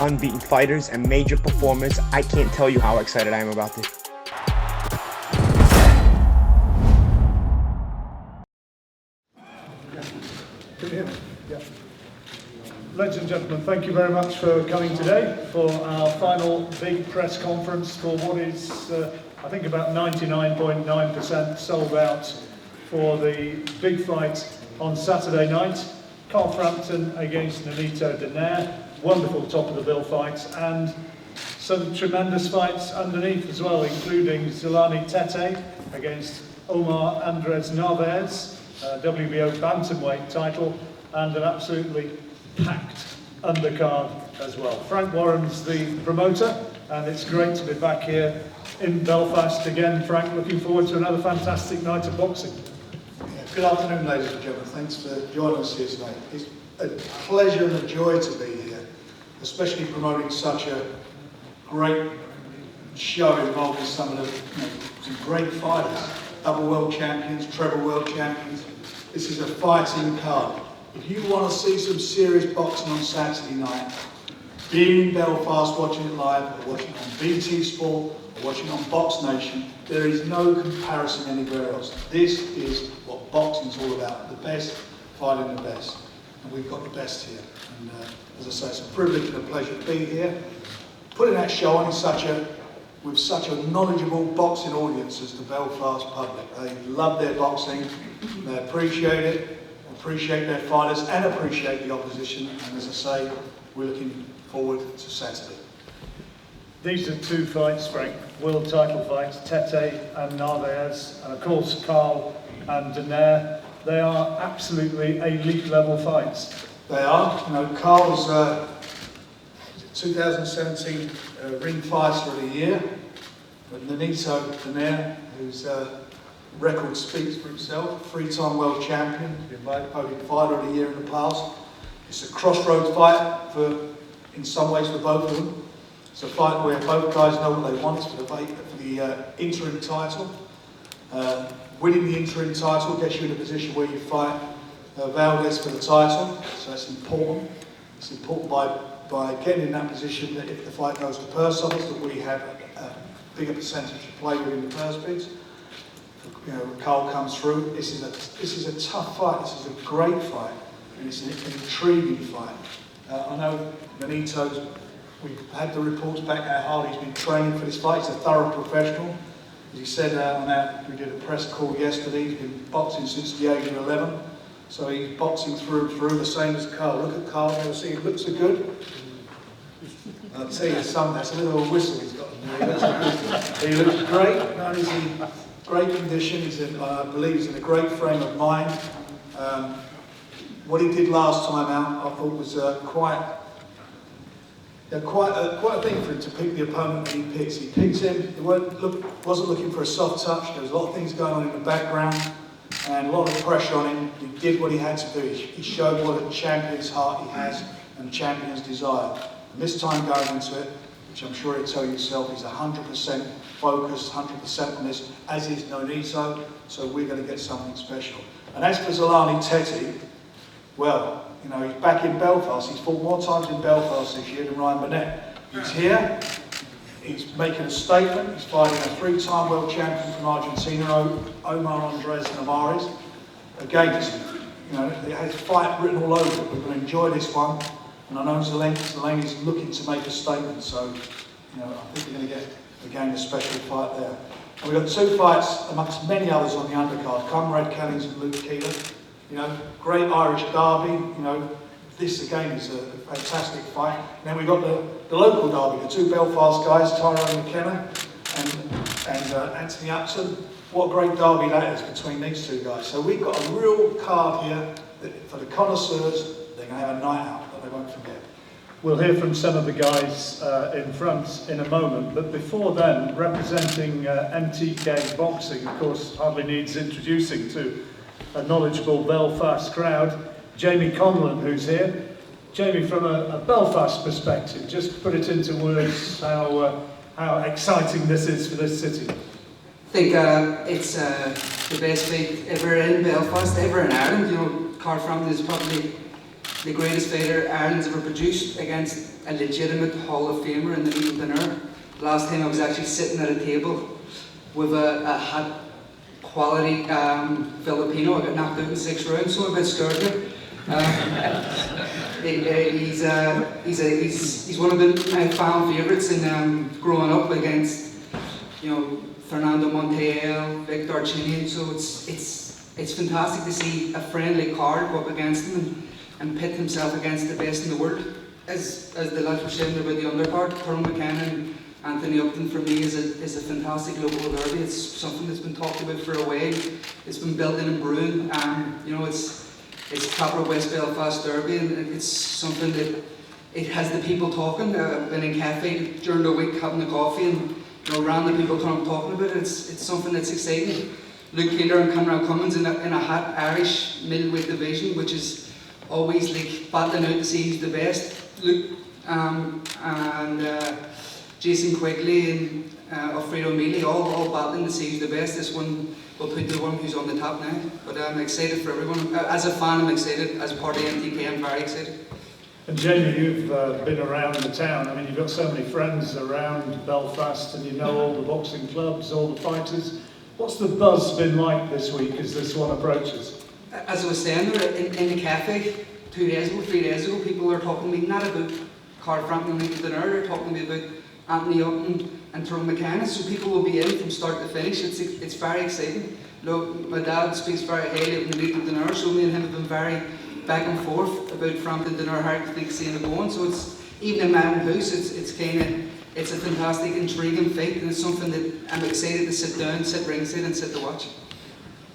unbeaten fighters and major performers. I can't tell you how excited I am about this. Can you hear me? Yeah. Ladies and gentlemen, thank you very much for coming today for our final big press conference for what is, I think, about 99.9% sold out for the big fight on Saturday night. Carl Frampton against NONITO DONAIRE. Wonderful top of the bill fights, and some tremendous fights underneath as well, including Zolani Tete against Omar Andres Narvaez, WBO bantamweight title, and an absolutely packed undercard as well. Frank Warren's the promoter, and it's great to be back here in Belfast again. Frank, looking forward to another fantastic night of boxing. Good afternoon, ladies and gentlemen. Thanks for joining us here tonight. It's a pleasure and a joy to be here, especially promoting such a great show involving some of the some great fighters, double world champions, treble world champions. This is a fighting card. If you want to see some serious boxing on Saturday night, being in Belfast, watching it live, or watching it on BT Sport, or watching it on BoxNation, there is no comparison anywhere else. This is what boxing's all about, the best fighting the best. And we've got the best here. And as I say, it's a privilege and a pleasure to be here. Putting that show on with such a knowledgeable boxing audience as the Belfast public. They love their boxing, they appreciate it, appreciate their fighters, and appreciate the opposition. And as I say, we're looking forward to Saturday. These are two fights, Frank, world title fights, Tete and Narvaez, and of course Carl and Donaire. They are absolutely elite level fights. They are. You know, Carl's 2017 ring fighter of the year, but NONITO DONAIRE, whose record speaks for himself, three-time world champion, been voted fighter of the year in the past. It's a crossroads fight in some ways for both of them. It's a fight where both guys know what they want. It's for the interim title. Winning the interim title gets you in a position where you fight Valdez for the title, so that's important. It's important by getting in that position that if the fight goes to purse office, that we have a bigger percentage to play with in the purse bids. You know, Carl comes through. This is a tough fight. This is a great fight, and it's an intriguing fight. I know NONITO's. We've had the reports back how hard he's been training for this fight. He's a thorough professional. As he said we did a press call yesterday, he's been boxing since the age of 11. So he's boxing through the same as Carl. Look at Carl, you'll see he looks so good. I'll tell you something, that's a little whistle he's got. He looks great. No, he's in great condition. I believe he's in a great frame of mind. What he did last time out, I thought was quite a thing for him to pick the opponent that he picks. He picks him, he wasn't looking for a soft touch, there was a lot of things going on in the background and a lot of pressure on him. He did what he had to do. He showed what a champion's heart he has and a champion's desire. And this time going into it, which I'm sure he'll tell you himself, he's 100% focused, 100% on this, as is NONITO, so we're going to get something special. And as for Zolani Tete, well, you know, he's back in Belfast. He's fought more times in Belfast this year than Ryan Burnett. He's here, he's making a statement. He's fighting a three-time world champion from Argentina, Omar Andres Narvaez. Again, you know, it has fight written all over it. We're going to enjoy this one. And I know Zolani's looking to make a statement, so, you know, I think we're going to get, again, a special fight there. And we've got two fights amongst many others on the undercard. Conrad Kellings and Luke Keeler. You know, great Irish derby. You know, this again is a fantastic fight. And then we've got the local derby, the two Belfast guys, Tyrone McKenna and Anthony Upton. What a great derby that is between these two guys. So we've got a real card here that for the connoisseurs, they're going to have a night out that they won't forget. We'll hear from some of the guys in front in a moment, but before then, representing MTK Boxing, of course, hardly needs introducing to a knowledgeable Belfast crowd, Jamie Conlon, who's here. Jamie, from a Belfast perspective, just put it into words how exciting this is for this city. I think it's the best fight ever in Belfast, ever in Ireland. You know, Carl Frampton is probably the greatest fighter Ireland's ever produced against a legitimate Hall of Famer in the NONITO DONAIRE. Last time I was actually sitting at a table with a hot quality Filipino. I got knocked out in 6 rounds, so I'm a bit scared here. He's one of my fan favourites in growing up against, Fernando Montiel, Victor Chinian. So it's fantastic to see a friendly card go up against him and pit himself against the best in the world. As the lads were saying about the undercard, Tyrone McKenna and Anthony Upton for me is a fantastic local derby. It's something that's been talked about for a while. It's been built in Bruin. It's proper West Belfast derby, and it's something that it has the people talking. Been in cafe during the week having a coffee, and random people come talking about it. It's something that's exciting. Luke Keeler and Conrad Cummins in a hot Irish middleweight division, which is always like battling out to see who's the best. Luke and Jason Quigley and Alfredo Mealy all battling to see who's the best. This one will put the one who's on the top now. But I'm excited for everyone. As a fan, I'm excited. As part of NTK, I'm very excited. And Jamie, you've been around the town. I mean, you've got so many friends around Belfast, and you know all the boxing clubs, all the fighters. What's the buzz been like this week as this one approaches? As I was saying, in the cafe 3 days ago, people were talking to me not about Frampton and NONITO DONAIRE, they're talking to me about Anthony Upton and Tyrone McKenna. So people will be in from start to finish. It's very exciting. Look, my dad speaks very highly of NONITO DONAIRE, so me and him have been very back and forth about Frampton DONAIRE, how to think seeing it going. So it's even in my own house, it's a fantastic, intriguing fight, and it's something that I'm excited to sit down, sit ringside, and sit to watch.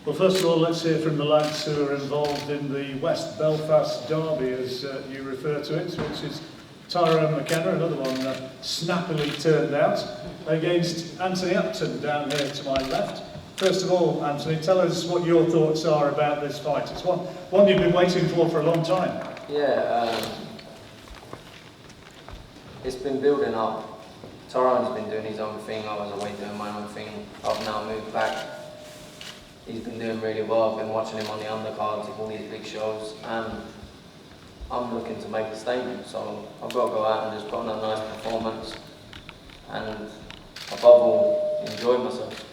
Well, first of all, let's hear from the lads who are involved in the West Belfast derby, as you refer to it, which is Tyrone McKenna, another one snappily turned out, against Anthony Upton down here to my left. First of all, Anthony, tell us what your thoughts are about this fight. It's one you've been waiting for a long time. Yeah, it's been building up. Tyrone's been doing his own thing, I was away doing my own thing. I've now moved back. He's been doing really well. I've been watching him on the undercards of all these big shows, and I'm looking to make a statement, so I've got to go out and just put on a nice performance and above all, enjoy myself.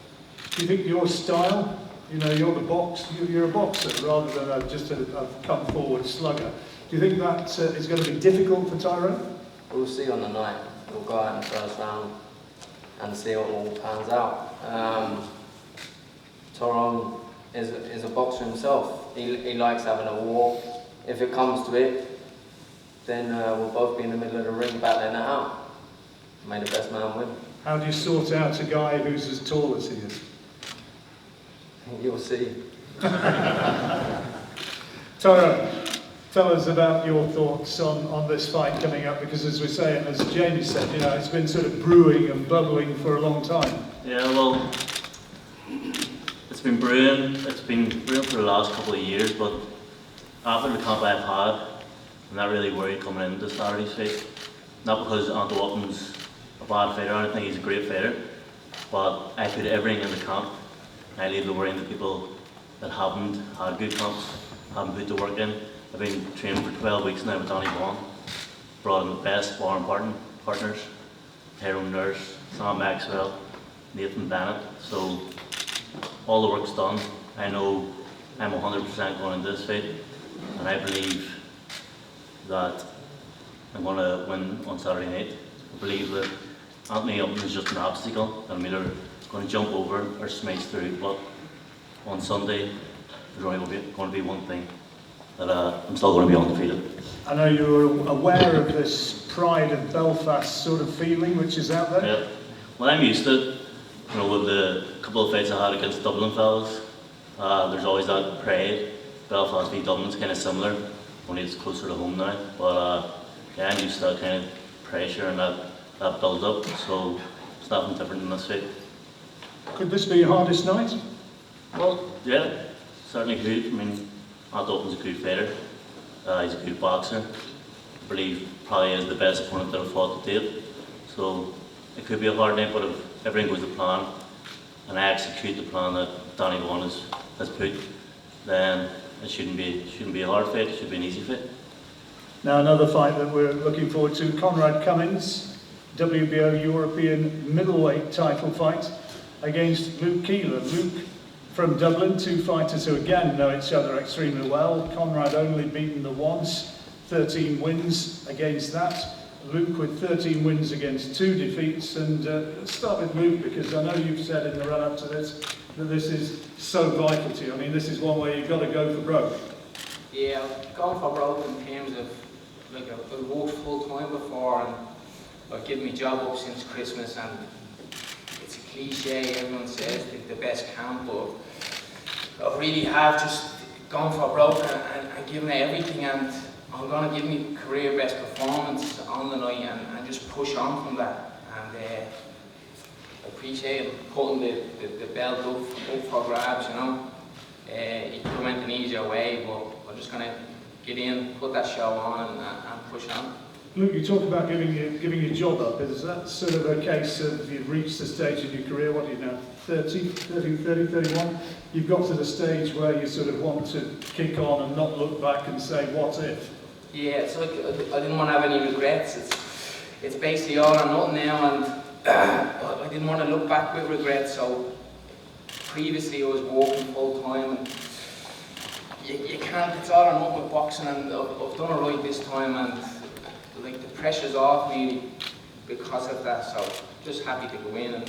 Do you think your style, you're a boxer rather than just a come forward slugger. Do you think that is going to be difficult for Tyrone? We'll see on the night. We'll go out in the first round and see what all pans out. Tyrone is a boxer himself. He likes having a war. If it comes to it, then we'll both be in the middle of the ring battling it out. May the best man win. How do you sort out a guy who's as tall as he is? You'll see. Tyrone, tell us about your thoughts on this fight coming up, because as we say, and as Jamie said, it's been sort of brewing and bubbling for a long time. Yeah, well, it's been brewing for the last couple of years, but after the camp I've had, I'm not really worried coming into Saturday's fight. Not because Anthony Upton's a bad fighter or anything, he's a great fighter, but I put everything in the camp. I leave the worrying to people that haven't had good camps, haven't put the work in. I've been training for 12 weeks now with Danny Vaughan. Brought in the best sparring partners, Tyrone Nurse, Sam Maxwell, Nathan Bennett. So all the work's done. I know I'm 100% going into this fight, and I believe that I'm going to win on Saturday night. I believe that Anthony Upton is just an obstacle, and I'm either going to jump over or smash through. But on Sunday, there's only going to be one thing, that I'm still going to be undefeated. I know you're aware of this pride of Belfast sort of feeling which is out there. Yeah. Well, I'm used to it. With the couple of fights I had against Dublin fellas, there's always that pride. Belfast v Dublin's kind of similar, only it's closer to home now. But yeah, I'm used to that kind of pressure and that build up, so it's nothing different in this fight. Could this be your hardest night? Well, yeah, certainly could. I mean, Anthony Upton's a good fighter. He's a good boxer. I believe probably is the best opponent that I've fought to date. So it could be a hard night, but if everything goes to plan and I execute the plan that Danny Vaughan has put, then it shouldn't be a hard fight. It should be an easy fight. Now another fight that we're looking forward to, Conrad Cummins, WBO European middleweight title fight against Luke Keeler. Luke from Dublin, two fighters who again know each other extremely well. Conrad only beaten the once, 13 wins against that. Luke with 13 wins against 2 defeats. And let's start with Luke, because I know you've said in the run-up to this that this is so vital to you. I mean, this is one where you've got to go for broke. Yeah, I've gone for broke in terms of, like, I've worked full time before, and I've given my job up since Christmas, and it's a cliche, everyone says the best camp, but I really have just gone for broke and given it everything, and I'm going to give me career best performance on the night and just push on from that. And I appreciate putting the belt up for grabs, you know. It could have went an easier way, but I'm just going to get in, put that show on and push on. Luke, you talk about giving your job up. Is that sort of a case of you've reached the stage in your career, what are you now, 30, 31? You've got to the stage where you sort of want to kick on and not look back and say, what if? Yeah, it's like I didn't want to have any regrets. It's basically all or nothing now, and I didn't want to look back with regrets. So previously I was working full time, and you can't. It's all or nothing with boxing, and I've done it right this time, and like the pressure's off me because of that. So just happy to go in and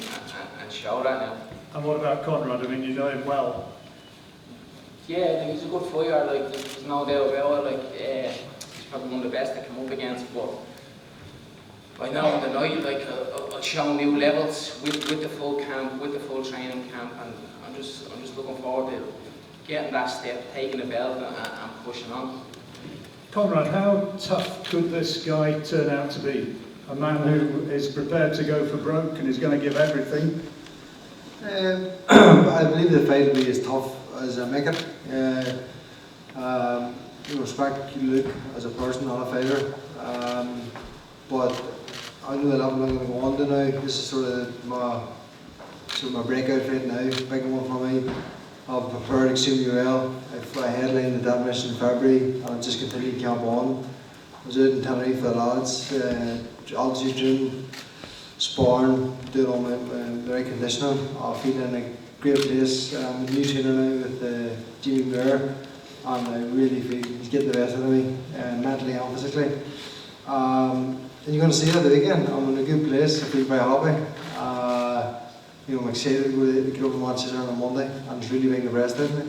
show that now. And what about Conrad? I mean, you know him well. Yeah, I think he's a good fighter. Like there's no doubt about it. Like he's probably one of the best I come up against, but I know on the night, like I'll show new levels with the full camp, with the full training camp, and I'm just looking forward to getting that step, taking the belt and pushing on. Conrad, how tough could this guy turn out to be? A man who is prepared to go for broke and is going to give everything. I believe the fight will be as tough as I make it. Respect Luke as a person, not a fighter. But I know that I'm not going to go on to now. This is sort of my breakout fight now, big one for me. I've prepared extremely well. I headlined the Dalmatian in February, and I've just continued camp on. I was out in Tenerife for the lads, altitude gym, sparring, doing all my right conditioning. I feel in a great place. I'm a new trainer now with Jimmy Blair, and I really feel he's getting the best out of me, mentally and physically. And you're going to see that again. I'm in a good place. I feel very happy. I'm excited to get over to Manchester on Monday, and it's really bringing the rest out of me.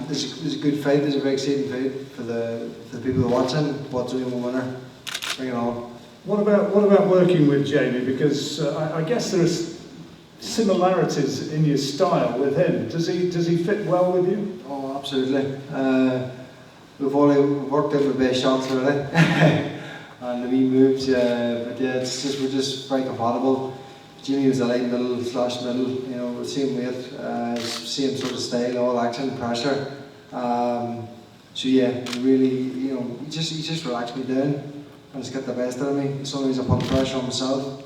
There's a good fight. There's a very exciting fight for the people who are watching. What's only one winner? Bring it on. What about working with Jamie? Because I guess there's similarities in your style with him. Does he fit well with you? Oh, absolutely. We've worked out the best shots already, and the wee moves. But yeah, we're just very compatible. Jimmy was a light middle / middle, same weight, same sort of style, all action, pressure. So yeah, really, he just relaxed me down and just got the best out of me. Sometimes I put pressure on myself,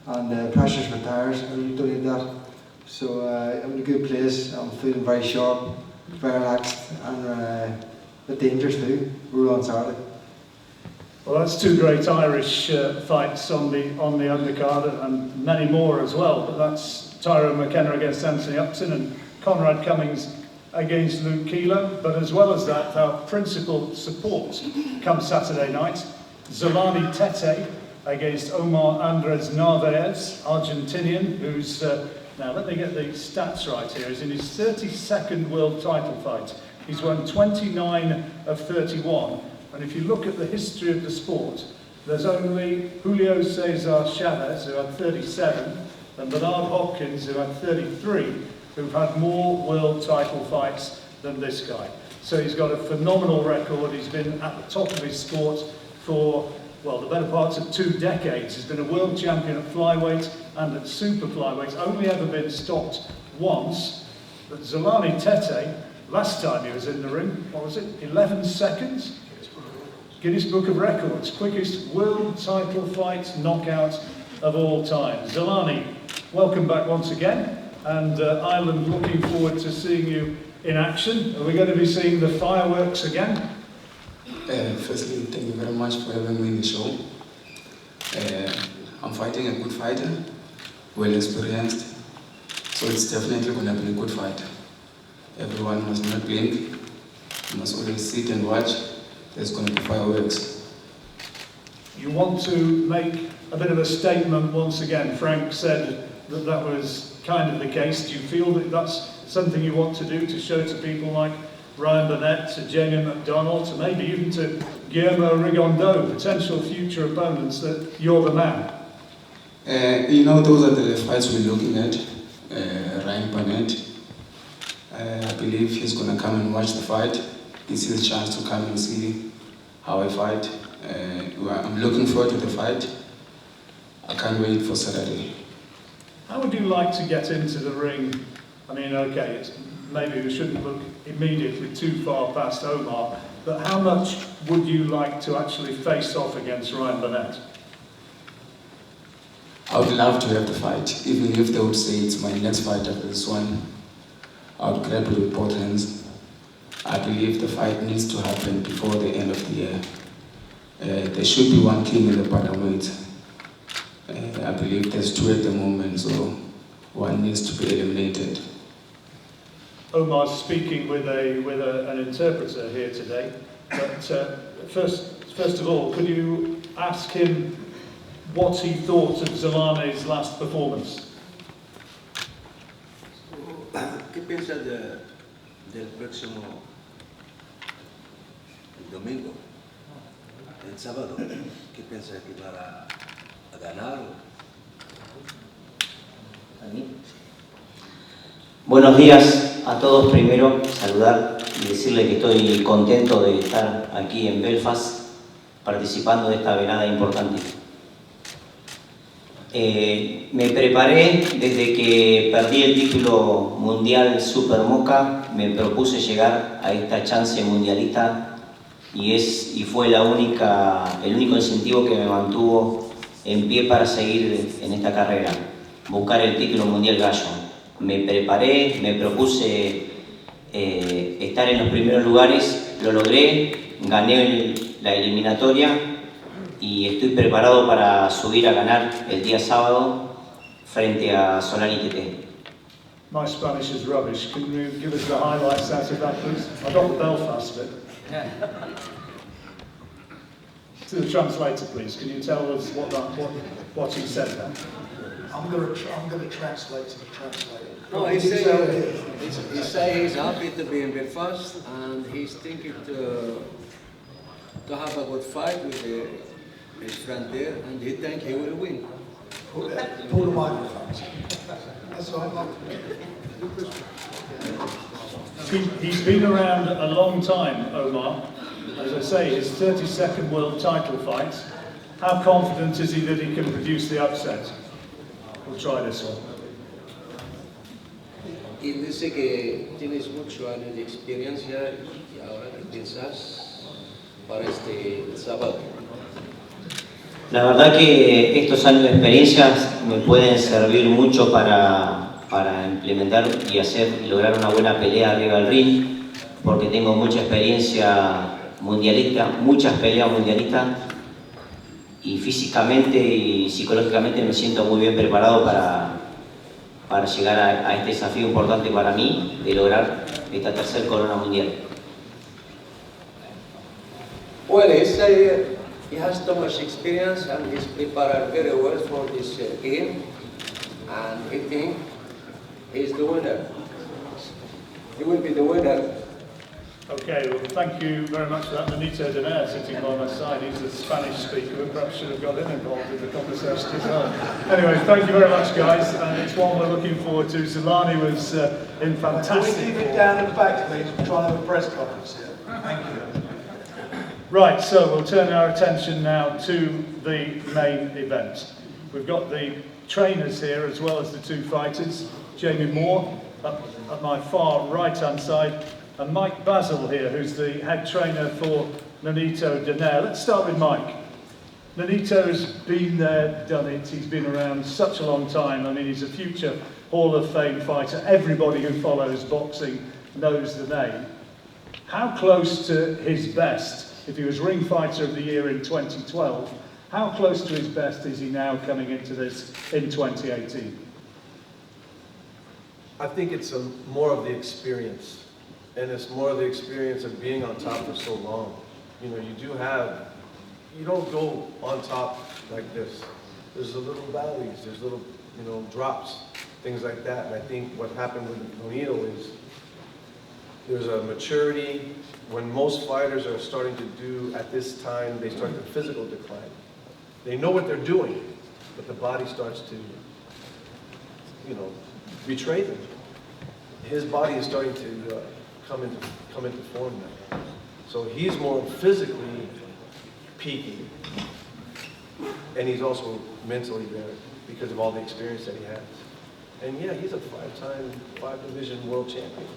and pressure's for tires. I really don't need that. So I'm in a good place. I'm feeling very sharp, very relaxed, and dangerous too. We're on Saturday. Well, that's 2 great Irish fights on the undercard, and many more as well. But that's Tyrone McKenna against Anthony Upton and Conrad Cummins against Luke Keeler. But as well as that, our principal support comes Saturday night. Zolani Tete against Omar Andres Narvaez, Argentinian, who's now let me get the stats right here. He's in his 32nd world title fight. He's won 29 of 31. And if you look at the history of the sport, there's only Julio Cesar Chavez, who had 37, and Bernard Hopkins, who had 33, who've had more world title fights than this guy. So he's got a phenomenal record. He's been at the top of his sport for, well, the better parts of 2 decades. He's been a world champion at flyweight and at super flyweight. Only ever been stopped once. But Zolani Tete, last time he was in the ring, what was it, 11 seconds? Guinness Book of Records, quickest world title fight knockout of all time. Zolani, welcome back once again, and Ireland looking forward to seeing you in action. Are we going to be seeing the fireworks again? Firstly, thank you very much for having me in the show. I'm fighting a good fighter, well experienced, so it's definitely going to be a good fight. Everyone must not blink, you must always sit and watch. There's going to be fireworks. You want to make a bit of a statement once again. Frank said that that was kind of the case. Do you feel that that's something you want to do to show to people like Ryan Burnett, to Jamie McDonald, to maybe even to Guillermo Rigondeaux, potential future opponents, that you're the man? You know, those are the fights we're looking at. Ryan Burnett, I believe he's going to come and watch the fight. It's his chance to come and see how I fight. I'm looking forward to the fight. I can't wait for Saturday. How would you like to get into the ring? I mean, okay, maybe we shouldn't look immediately too far past Omar, but how much would you like to actually face off against Ryan Burnett? I would love to have the fight, even if they would say it's my next fight after this one. I would grab it with both hands. I believe the fight needs to happen before the end of the year. There should be one king in the bantamweight. I believe there's two at the moment, so one needs to be eliminated. Omar's speaking with an interpreter here today, but first of all, could you ask him what he thought of Zelane's last performance? ¿Qué piensa del próximo domingo, el sábado? ¿Qué piensa que va a ganar? Buenos días a todos. Primero, saludar y decirle que estoy contento de estar aquí en Belfast participando de esta velada importante. Me preparé desde que perdí el título mundial Super Moca, me propuse llegar a esta chance mundialista y fue el único incentivo que me mantuvo en pie para seguir en esta carrera, buscar el título mundial gallo. Me preparé, me propuse estar en los primeros lugares, lo logré, gané la eliminatoria y estoy preparado para subir a ganar el día sábado frente a Solani TT. My Spanish is rubbish. Can you give us the highlights out of that, please? I got the Belfast bit. To the translator, please. Can you tell us what he said there? I'm going to translate to the translator. No, he say he's happy to be in Belfast and he's thinking to have a good fight with his friend there, and he thinks he will win. Pull the microphones. That's all right. He's been around a long time, Omar. As I say, his 32nd world title fight. How confident is he that he can produce the upset? We'll try this one. Y dice que tienes muchos años de experiencia y ahora qué piensas para este sábado. La verdad que estos años de experiencia me pueden servir mucho para implementar y lograr una buena pelea arriba del ring, porque tengo mucha experiencia mundialista, muchas peleas mundialistas, y físicamente y psicológicamente me siento muy bien preparado para llegar a este desafío importante para mí de lograr esta tercera corona mundial. Well, he has too much experience and he's prepared very well for this game, and he thinks he's the winner. He will be the winner. Okay, well, thank you very much for that. NONITO Donaire sitting by my side. He's a Spanish speaker. We perhaps should have got him involved in the conversation as well. Anyway, thank you very much, guys. And it's one we're looking forward to. Zelani was in fantastic. Can we keep it down at the back, please? We're trying to have a press conference here. Thank you. Right, so we'll turn our attention now to the main event. We've got the trainers here as well as the two fighters. Jamie Moore up at my far right-hand side, and Mike Basil here, who's the head trainer for NONITO Donaire. Let's start with Mike. NONITO's been there, done it. He's been around such a long time. I mean, he's a future Hall of Fame fighter. Everybody who follows boxing knows the name. How close to his best if he was Ring Fighter of the Year in 2012, how close to his best is he now coming into this in 2018? I think it's more of the experience, and it's more of the experience of being on top for so long. You know, you don't go on top like this. There's the little valleys, there's little, drops, things like that. And I think what happened with Nonito is there's a maturity. When most fighters are starting to do at this time, they start the physical decline. They know what they're doing, but the body starts to, betray them. His body is starting to come into form now. So he's more physically peaking, and he's also mentally there because of all the experience that he has. And yeah, he's a five-division world champion,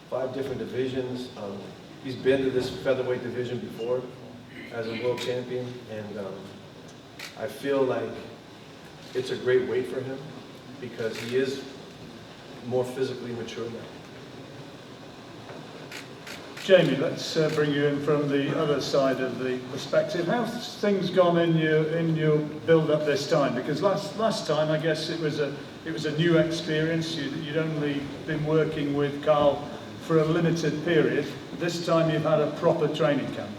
5 different divisions. He's been to this featherweight division before as a world champion, and I feel like it's a great weight for him because he is more physically mature now. Jamie, let's bring you in from the other side of the perspective. How's things gone in your build-up this time? Because last time, I guess it was a new experience. You'd only been working with Carl for a limited period. This time, you've had a proper training camp.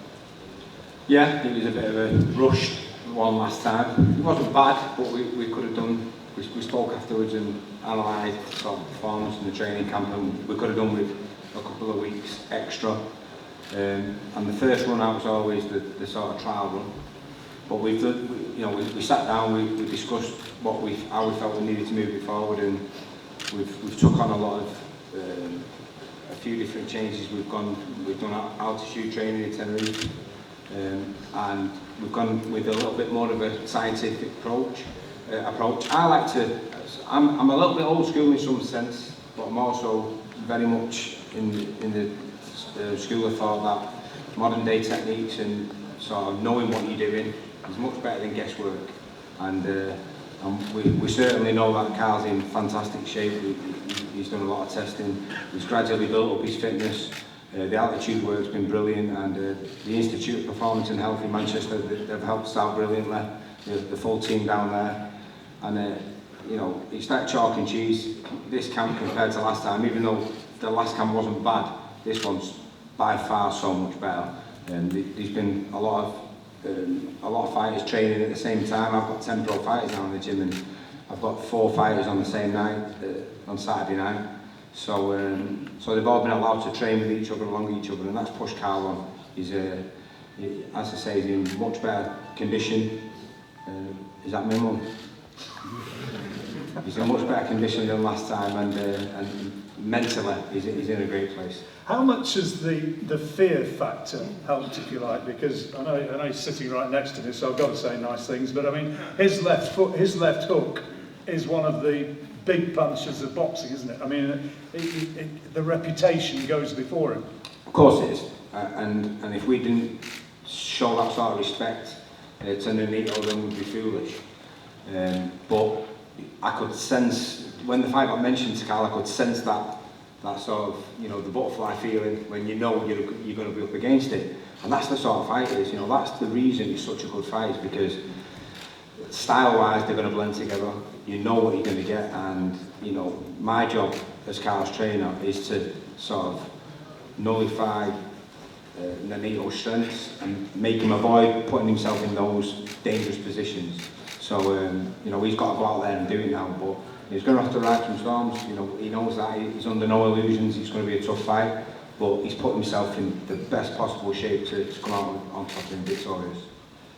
Yeah, it was a bit of a rushed one last time. It wasn't bad, but we could have done. We spoke afterwards and analysed sort of performance in the training camp, and we could have done with a couple of weeks extra. And the first run out was always the sort of trial run. But we've done, we sat down, we discussed how we felt we needed to move it forward, and we've took on a lot of a few different changes. We've done altitude training in Tenerife, and we've gone with a little bit more of a scientific approach. I'm a little bit old school in some sense, but I'm also very much in the school of thought that modern day techniques and sort of knowing what you're doing is much better than guesswork. And we certainly know that Carl's in fantastic shape. He's done a lot of testing. He's gradually built up his fitness. The altitude work's been brilliant, and the Institute of Performance and Health in Manchester, they've helped us out brilliantly. The full team down there. And it's like chalk and cheese, this camp compared to last time. Even though the last camp wasn't bad, this one's by far so much better. And there's been a lot of fighters training at the same time. I've got 10 pro fighters now in the gym, and I've got 4 fighters on the same night, on Saturday night. So they've all been allowed to train with each other, along each other, and that's pushed Carl on. He's, as I say, he's in much better condition. Is that minimum? He's in much better condition than last time, and mentally he's in a great place. How much has the fear factor helped, if you like? Because I know he's sitting right next to me, so I've got to say nice things. But I mean, his left hook is one of the big punches of boxing, isn't it? I mean, the reputation goes before him. Of course it is, and if we didn't show that sort of respect to Nonito, then we'd be foolish. But I could sense, when the fight got mentioned to Carl, I could sense that sort of, the butterfly feeling when you know you're going to be up against it. And that's the sort of fight it is, that's the reason it's such a good fight, is because style-wise they're going to blend together. You know what you're going to get, and, my job as Carl's trainer is to sort of nullify Nonito's strengths and make him avoid putting himself in those dangerous positions. So, he's got to go out there and do it now, but he's going to have to ride some storms. He knows that. He's under no illusions. It's going to be a tough fight, but he's put himself in the best possible shape to come out on top and victorious.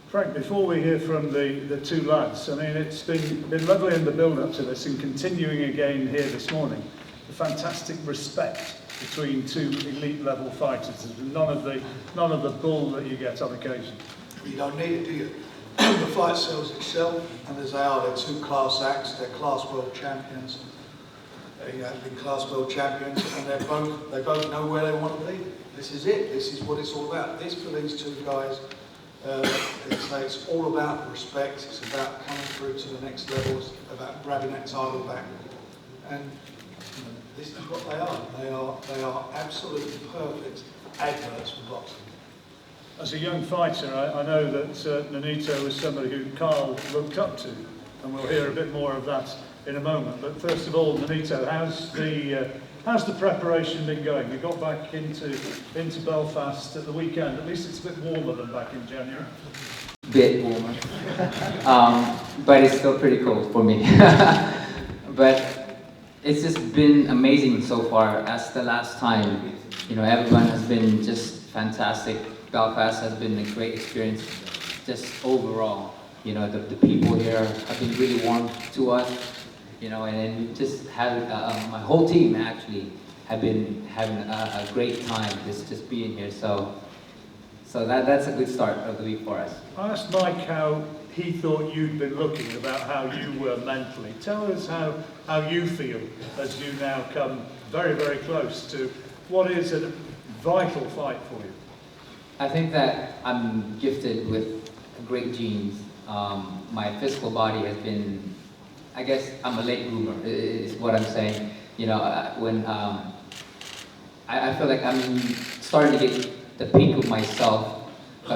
Frank, before we hear from the 2 lads, I mean, it's been lovely in the build-up to this, and continuing again here this morning, the fantastic respect between 2 elite-level fighters. There's none of the bull that you get on occasion. You don't need it, do you? The fight sells itself, and as they are, they're 2 class acts. They're class world champions. They have been class world champions, and they both know where they want to be. This is it. This is what it's all about. This, for these 2 guys, it's all about respect. It's about coming through to the next level. It's about grabbing that title back. And this is what they are. They are absolutely perfect adverts for boxing. As a young fighter, I know that Nonito was somebody who Carl looked up to, and we'll hear a bit more of that in a moment. But first of all, Nonito, how's the preparation been going? You got back into Belfast at the weekend. At least it's a bit warmer than back in January. Bit warmer, but it's still pretty cold for me. But it's just been amazing so far. As the last time, you know, everyone has been just fantastic. Belfast has been a great experience, just overall. You know, the people here have been really warm to us. You know, and then we just had my whole team actually have been having a great time just being here. So that's a good start of the week for us. I asked Mike how he thought you'd been looking, about how you were mentally. Tell us how you feel as you now come very, very close to what is a vital fight for you. I think that I'm gifted with great genes. My physical body has been, I guess I'm a late bloomer, is what I'm saying. You know, when I feel like I'm starting to get the peak of myself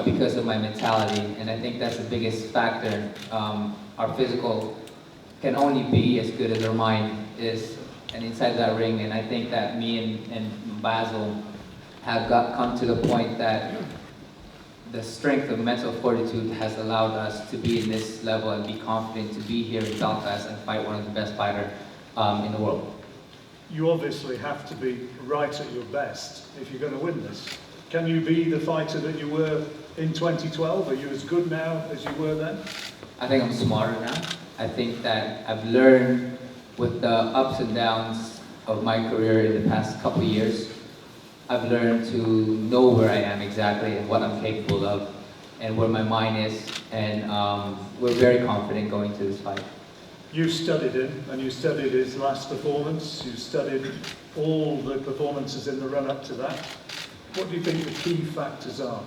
because of my mentality, and I think that's the biggest factor. Our physical can only be as good as our mind is, and inside that ring. And I think that me and Basil have come to the point that the strength of mental fortitude has allowed us to be in this level and be confident to be here in Belfast and fight one of the best fighters in the world. You obviously have to be right at your best if you're going to win this. Can you be the fighter that you were in 2012? Are you as good now as you were then? I think I'm smarter now. I think that I've learned with the ups and downs of my career in the past couple of years. I've learned to know where I am exactly and what I'm capable of and where my mind is, and we're very confident going to this fight. You studied him, and you studied his last performance. You studied all the performances in the run-up to that. What do you think the key factors are?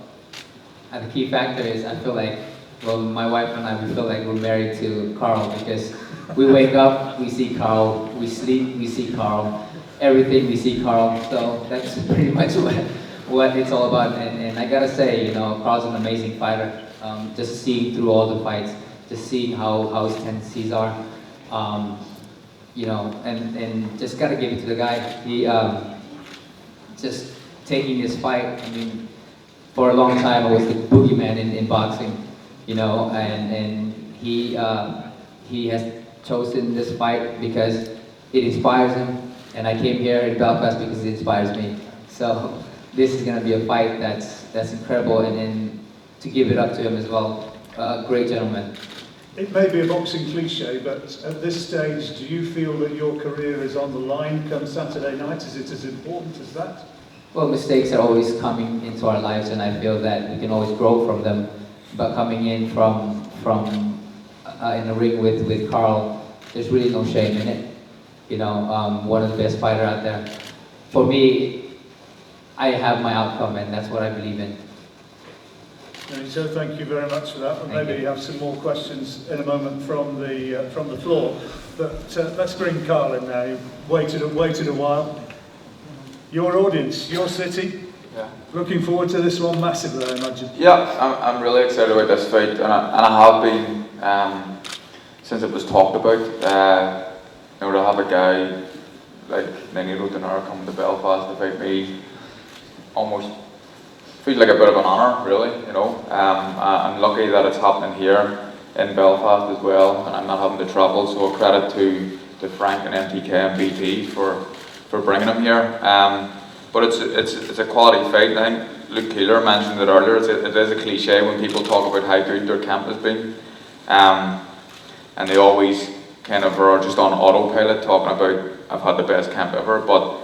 And the key factor is, I feel like, well, my wife and I, we feel like we're married to Carl, because we wake up, we see Carl, we sleep, we see Carl, everything we see Carl. So that's pretty much what it's all about. And I gotta say, you know, Carl's an amazing fighter. Just seeing through all the fights, just seeing how his tendencies are, you know, and just gotta give it to the guy. He just taking this fight. I mean, for a long time I was the boogeyman in boxing, you know, and he has chosen this fight because it inspires him. And I came here in Belfast because it inspires me. So this is going to be a fight that's incredible, and to give it up to him as well. Great gentleman. It may be a boxing cliche, but at this stage, do you feel that your career is on the line come Saturday night? Is it as important as that? Well, mistakes are always coming into our lives, and I feel that we can always grow from them. But coming in from in a ring with Carl, there's really no shame in it. You know, one of the best fighters out there. For me, I have my outcome, and that's what I believe in. So thank you very much for that. And maybe you have some more questions in a moment from the floor. But let's bring Carl in now. You've waited a while. Your audience, your city. Yeah. Looking forward to this one massively, I imagine. Yeah, I'm really excited about this fight, and I have been since it was talked about. You know, to have a guy like NONITO DONAIRE come to Belfast to fight me almost feels like a bit of an honour, really, you know. I'm lucky that it's happening here in Belfast as well, and I'm not having to travel, so a credit to Frank and MTK and BT for bringing him here. But it's a quality fight. I think Luke Keeler mentioned it earlier. It is a cliche when people talk about how good their camp has been, and they always kind of are just on autopilot talking about I've had the best camp ever. But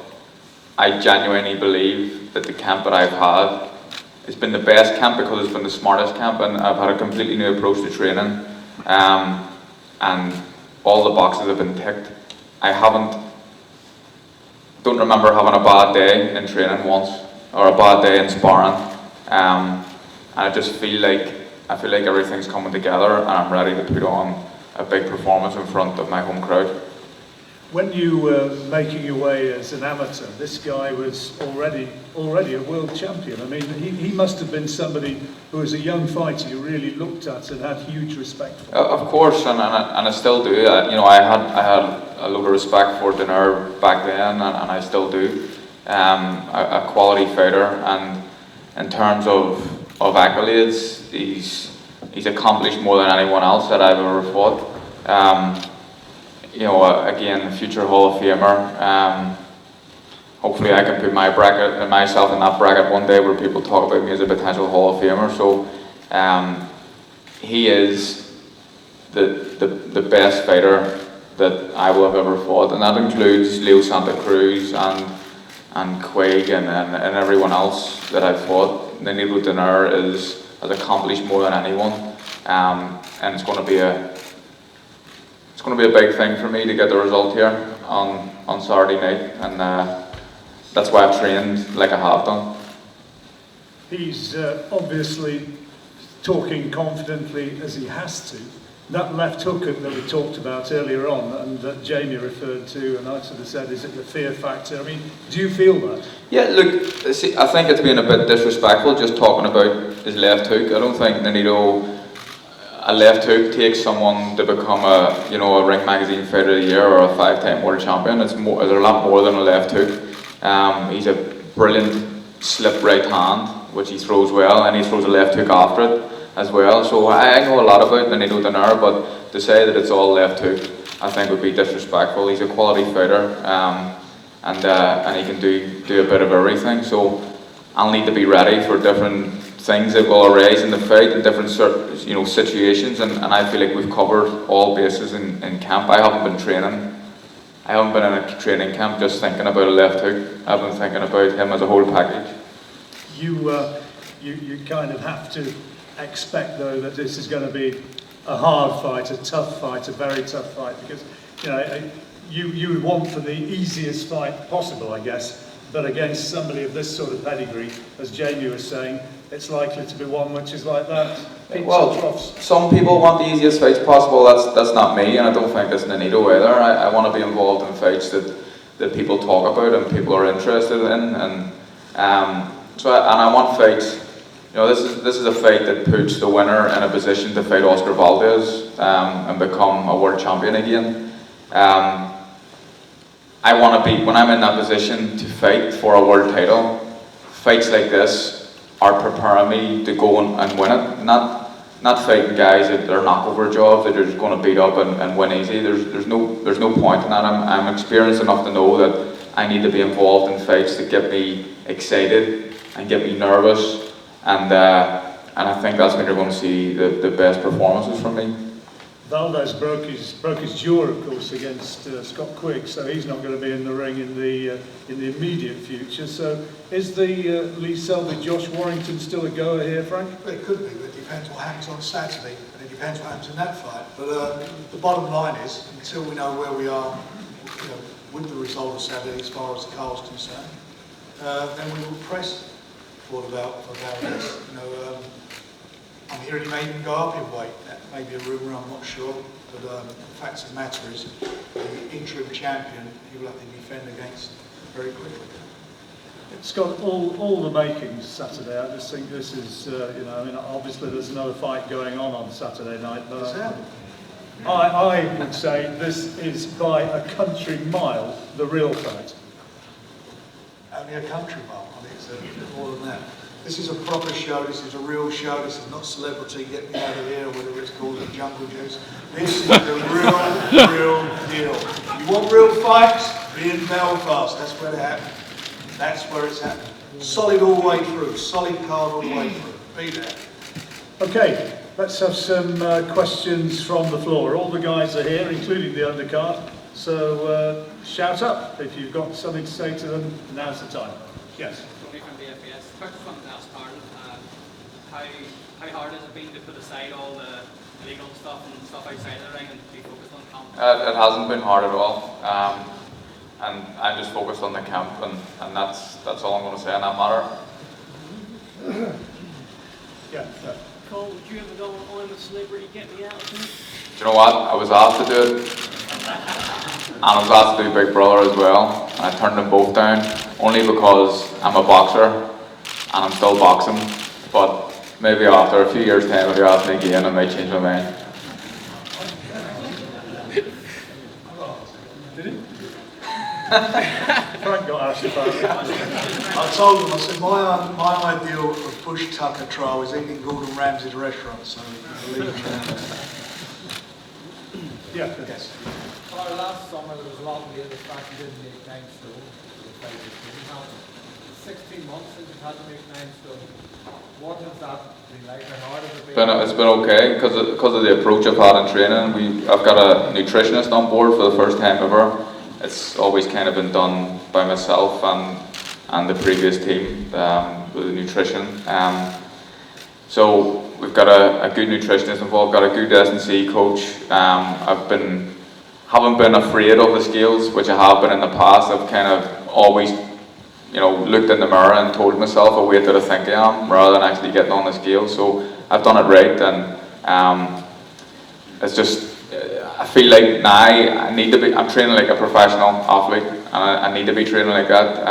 I genuinely believe that the camp that I've had has been the best camp because it's been the smartest camp, and I've had a completely new approach to training, and all the boxes have been ticked. Don't remember having a bad day in training once, or a bad day in sparring, and I just feel like everything's coming together, and I'm ready to put on a big performance in front of my home crowd. When you were making your way as an amateur, this guy was already a world champion. I mean, he must have been somebody who, as a young fighter, you really looked at and had huge respect for. Of course, and I still do. I had a lot of respect for Donaire back then, and I still do. A quality fighter, and in terms of accolades, he's accomplished more than anyone else that I've ever fought. Again, future Hall of Famer. Hopefully I can put myself in that bracket one day where people talk about me as a potential Hall of Famer. So he is the best fighter that I will have ever fought, and that includes Leo Santa Cruz and Quaig and everyone else that I've fought. NONITO Donaire has accomplished more than anyone, and it's going to be a big thing for me to get the result here on Saturday night, and that's why I've trained like I have done. He's obviously talking confidently as he has to. That left hook that we talked about earlier on, and that Jamie referred to, and I sort of said, is it the fear factor? I mean, do you feel that? Yeah, look, see, I think it's been a bit disrespectful just talking about his left hook. I don't think NONITO, a left hook takes someone to become a Ring Magazine Fighter of the Year or a 5-time world champion. There's a lot more than a left hook. He's a brilliant slip right hand, which he throws well, and he throws a left hook after it as well. So I know a lot about NONITO Donaire, but to say that it's all left hook, I think would be disrespectful. He's a quality fighter, and he can do a bit of everything. So I'll need to be ready for different things that will arise in the fight in different situations, and I feel like we've covered all bases in camp. I haven't been training. I haven't been in a training camp just thinking about a left hook. I've been thinking about him as a whole package. You kind of have to expect, though, that this is going to be a hard fight, a tough fight, a very tough fight, because you would want for the easiest fight possible, I guess, but against somebody of this sort of pedigree, as Jamie was saying, it's likely to be one which is like that. Well, some people want the easiest fights possible. That's not me, and I don't think that's NONITO either. I want to be involved in fights that people talk about and people are interested in, and I want fights. This is a fight that puts the winner in a position to fight Oscar Valdez and become a world champion again. I want to be, when I'm in that position to fight for a world title, fights like this are preparing me to go and win it. Not fighting guys that are knockover jobs that are just going to beat up and win easy. There's no point in that. I'm experienced enough to know that I need to be involved in fights that get me excited and get me nervous. And I think that's when you're going to see the best performances from me. Valdez broke his jaw, of course, against Scott Quigg, so he's not going to be in the ring in the immediate future. So is the Lee Selby Josh Warrington still a goer here, Frank? Well, it could be, but it depends what happens on Saturday, and it depends what happens in that fight. But the bottom line is, until we know where we are, with the result of Saturday as far as Carl's concerned, then we will press for Valdez. I'm hearing he may even go up in weight. That may be a rumour, I'm not sure. But the fact of the matter is, the interim champion, he will have to defend against very quickly. It's got all the makings Saturday. I just think this is, obviously there's another fight going on Saturday night. But I would say this is by a country mile the real fight. Only a country mile. I think it's a bit more than that. This is a proper show, this is a real show, this is not celebrity, get me out of here, or whatever it's called, the jungle juice. This is the real deal. You want real fights? Be in Belfast, that's where they happen. That's where it's happening. Solid all the way through, solid card all the way through. Be there. Okay, let's have some questions from the floor. All the guys are here, including the undercard, so shout up if you've got something to say to them. Now's the time. Yes. First one to ask Carl, how hard has it been to put aside all the legal stuff and stuff outside the ring and be focused on camp? It hasn't been hard at all, and I'm just focused on the camp, and that's all I'm going to say on that matter. Yeah. Cole, would you ever go on with celebrity, get me out? Do you know what? I was asked to do it. and I was asked to do Big Brother as well, and I turned them both down, only because I'm a boxer, and I'm still boxing, but maybe after a few years' time, if you ask me again, I might change my mind. Frank got asked about it. I told them, I said, my ideal of Bush Tucker trial is eating Gordon Ramsay's restaurant, so I'll leave it there. Yeah, yes. Well, last summer there was a lot of the fact you didn't make 9 stone. The fight just didn't happen. 16 months since you've had to make 9 stone. What has that been like? How hard has it been? It's been okay because of the approach I've had in training. I've got a nutritionist on board for the first time ever. It's always kind of been done by myself and the previous team with the nutrition. So we've got a good nutritionist involved, got a good S&C coach. Haven't been afraid of the scales, which I have been in the past. I've kind of always, looked in the mirror and told myself a weight that I think I am, rather than actually getting on the scale. So I've done it right, and it's just, I feel like now I'm training like a professional athlete, and I need to be training like that.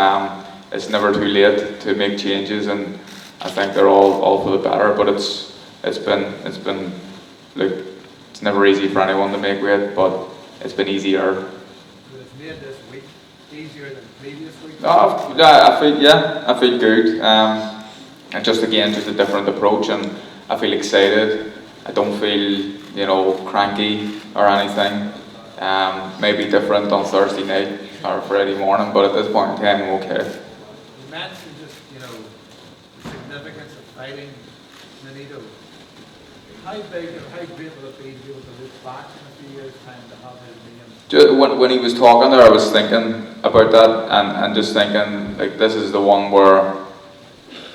It's never too late to make changes, and I think they're all for the better. But it's been look, it's never easy for anyone to make weight, but it's been easier. It's made this week easier than previous weeks? I feel good. And just a different approach, and I feel excited. I don't feel, cranky or anything. Maybe different on Thursday night or Friday morning, but at this point in time, I'm okay. You mentioned just, the significance of fighting NONITO. How big or how great will it be to be able to look back in a few years' time to have his name? When he was talking there, I was thinking about that, and just thinking, like, this is the one where,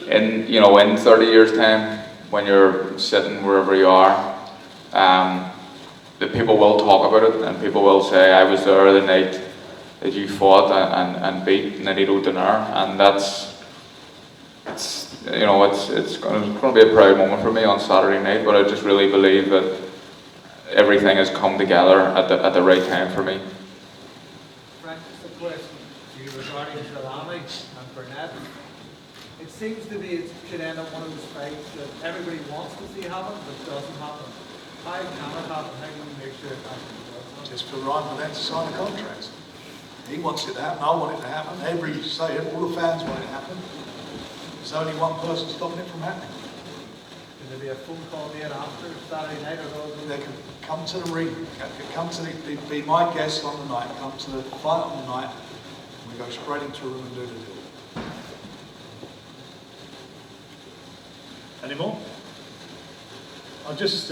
in 30 years' time, when you're sitting wherever you are, the people will talk about it, and people will say, I was there the night that you fought and beat NONITO DONAIRE, and it's going to be a proud moment for me on Saturday night, but I just really believe that everything has come together at the right time for me. Frank, just a question to you regarding Zalami and Burnett. It seems to be it could end up one of those fights that everybody wants to see happen, but doesn't happen. How can it happen? How can we make sure it actually does happen? Just for Ryan Burnett to sign a contract. He wants it to happen, I want it to happen, all the fans want it to happen. There's only one person stopping it from happening. Can there be a phone call made after Saturday night, or those? They can come to the ring, be my guest on the night, come to the fight on the night, and we go straight into a room and do the deal. Any more? I'll just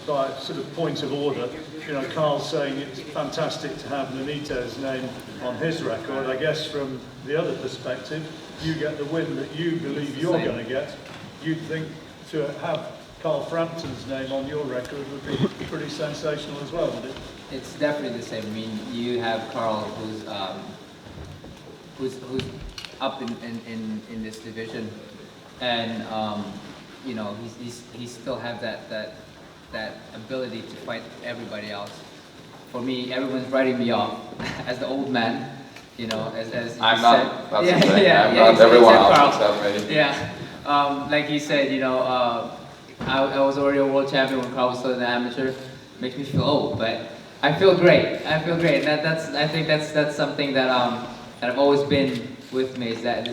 by sort of point of order, Carl's saying it's fantastic to have NONITO's name on his record. I guess from the other perspective, you get the win that you believe you're going to get. You'd think to have Carl Frampton's name on your record would be pretty sensational as well, wouldn't it? It's definitely the same. I mean, you have Carl who's up in this division, and he still have that ability to fight everybody else. For me, everyone's writing me off as the old man. As I'm you not. said. That's Yeah, the thing. yeah, I'm yeah, not. except Everyone else Carl. except me. Yeah, like you said, I was already a world champion when Carl was still an amateur. Makes me feel old, but I feel great. I feel great. I think that's something that that I've always been with me, is that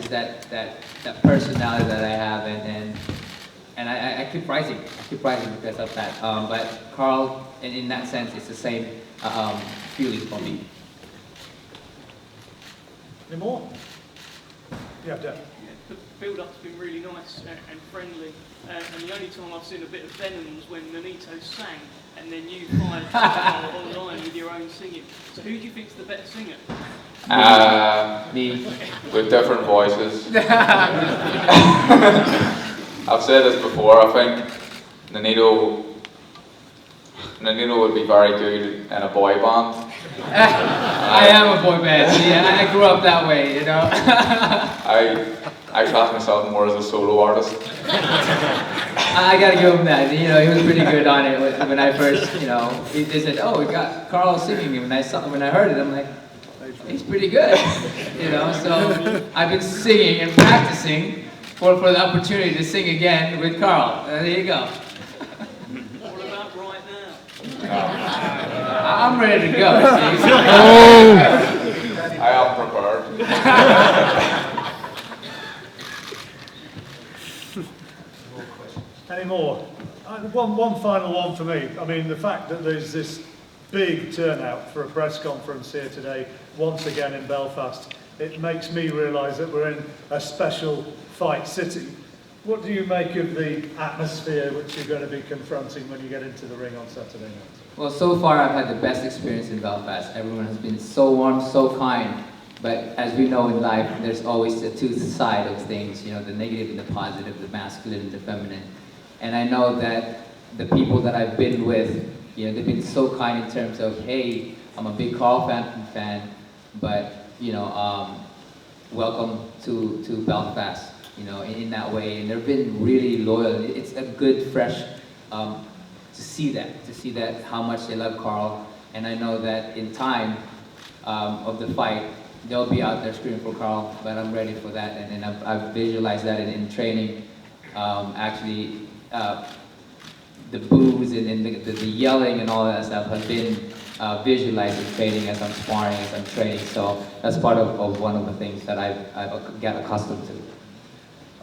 personality that I have, and I keep rising. I keep rising because of that. But Carl, in that sense, it's the same feeling for me. Any more? Yeah, Deb. The build-up's been really nice and friendly, and the only time I've seen a bit of venom was when NONITO sang, and then you fired online with your own singing. So who do you think's the better singer? Me. With different voices. I've said this before, I think NONITO would be very good in a boy band, I am a boy band. See, I grew up that way, you know. I class myself more as a solo artist. I gotta give him that. You know, he was pretty good on it when I first, you know, they said, "Oh, we got Carl singing." And when I heard it, I'm like, he's pretty good, you know. So I've been singing and practicing for the opportunity to sing again with Carl. There you go. What about right now? I'm ready to go. See? I am prepared. Any more? One final one for me. I mean, the fact that there's this big turnout for a press conference here today, once again in Belfast, it makes me realise that we're in a special fight city. What do you make of the atmosphere which you're going to be confronting when you get into the ring on Saturday night? Well, so far I've had the best experience in Belfast. Everyone has been so warm, so kind. But as we know in life, there's always the two sides of things, you know, the negative and the positive, the masculine and the feminine. And I know that the people that I've been with, you know, they've been so kind in terms of, hey, I'm a big Carl fan, but, you know, welcome to Belfast, you know, in that way. And they've been really loyal. It's a good, fresh, to see that, how much they love Carl. And I know that in time of the fight, they'll be out there screaming for Carl, but I'm ready for that. And I've visualized that in training, actually. The boos and the yelling and all that stuff has been visualized in training as I'm sparring, as I'm training. So that's part of one of the things that I've got accustomed to.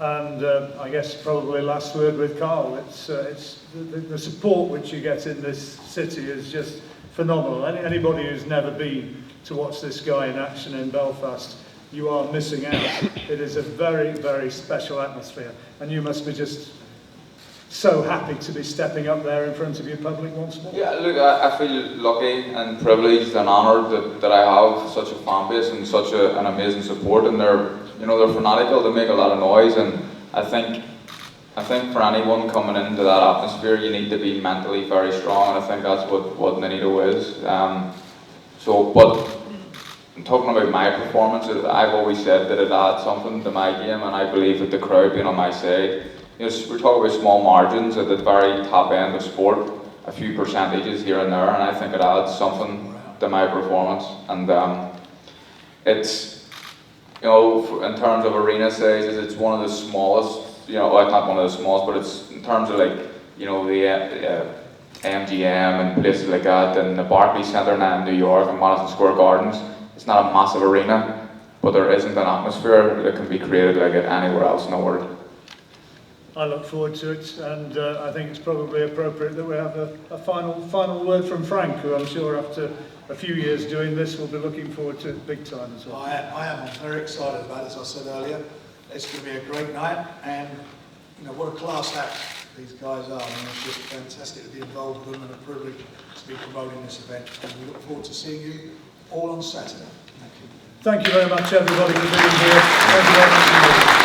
And I guess probably last word with Carl. It's the support which you get in this city is just phenomenal. Anybody who's never been to watch this guy in action in Belfast, you are missing out. It is a very, very special atmosphere, and you must be just so happy to be stepping up there in front of your public once more. Yeah, look, I feel lucky and privileged and honoured that I have such a fan base and such an amazing support, and they're fanatical, they make a lot of noise, and I think for anyone coming into that atmosphere, you need to be mentally very strong, and I think that's what NONITO is. But talking about my performance, I've always said that it adds something to my game, and I believe that the crowd being on my side, you know, we're talking about small margins at the very top end of sport, a few percentages here and there, and I think it adds something to my performance. And it's, you know, in terms of arena sizes, it's one of the smallest, you know, well, not one of the smallest, but it's in terms of, like, you know, the MGM and places like that, and the Barclays Centre now in New York and Madison Square Gardens. It's not a massive arena, but there isn't an atmosphere that can be created like it anywhere else in the world. I look forward to it, and I think it's probably appropriate that we have a final word from Frank, who I'm sure after a few years doing this will be looking forward to it big time as well. I am very excited about it, as I said earlier. It's going to be a great night, and you know what a class act these guys are. I mean, it's just fantastic to be involved with them, and a privilege to be promoting this event. And we look forward to seeing you all on Saturday. Thank you. Thank you very much, everybody, for being here. Thank you very much.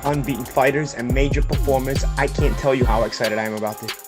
Unbeaten fighters and major performers. I can't tell you how excited I am about this.